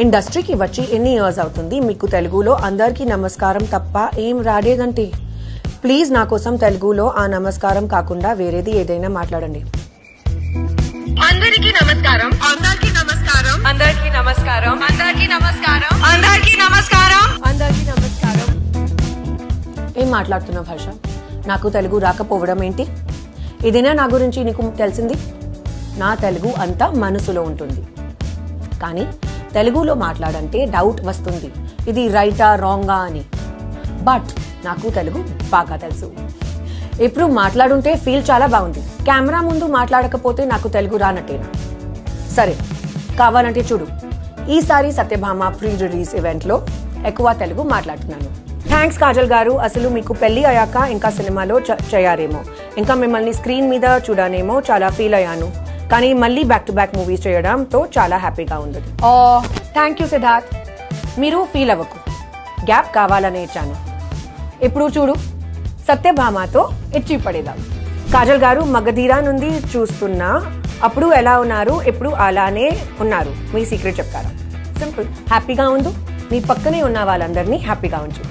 ఇండస్ట్రీకి వచ్చి ఎన్ని ఇయర్స్ అవుతుంది? మీకు తెలుగులో అందరికీ నమస్కారం తప్ప ఏం రాలేదంటే ప్లీజ్ నా కోసం తెలుగులో ఆ నమస్కారం కాకుండా వేరేది ఏదైనా మాట్లాడండి. అందరికీ నమస్కారం. అందరికీ నమస్కారం. అందరికీ నమస్కారం. అందరికీ నమస్కారం. అందరికీ నమస్కారం. అందరికీ నమస్కారం. ఏం మాట్లాడుతున్నావు భాష? నాకు తెలుగు రాకపోవడం ఏంటి? ఇదేనా నా గురించి నీకు తెలిసింది? నా తెలుగు అంతా మనసులో ఉంటుంది, కానీ తెలుగులో మాట్లాడంటే డౌట్ వస్తుంది, ఇది రైటా రాంగా అని. బట్ నాకు తెలుగు బాగా తెలుసు. ఇప్పుడు మాట్లాడుంటే ఫీల్ చాలా బాగుంది. కెమెరా ముందు మాట్లాడకపోతే నాకు తెలుగు రానట్టేనా? సరే, కావాలంటే చూడు, ఈసారి సత్యభామ ప్రీ రిలీజ్ ఈవెంట్లో ఎక్కువ తెలుగు మాట్లాడుతున్నాను. థ్యాంక్స్ కాజల్ గారు. అసలు మీకు పెళ్లి అయ్యాక ఇంకా సినిమాలో చేయారేమో, ఇంకా మిమ్మల్ని స్క్రీన్ మీద చూడనేమో చాలా ఫీల్ అయ్యాను, కానీ మళ్ళీ బ్యాక్ టు బ్యాక్ మూవీస్ చేయడంతో చాలా హ్యాపీగా ఉంది. Thank you Siddharth. మీరు ఫీల్ అవ్వకు, గ్యాప్ కావాలనే ఇచ్చాను. ఇప్పుడు చూడు, సత్యభామతో ఇచ్చి పడేదాం. కాజల్ గారు, మగధీరా నుండి చూస్తున్నా, అప్పుడు ఎలా ఉన్నారు, ఇప్పుడు అలానే ఉన్నారు. మీ సీక్రెట్ చెప్తారా? సింపుల్, హ్యాపీగా ఉండు, నీ పక్కనే ఉన్న వాళ్ళందరినీ హ్యాపీగా ఉంచు.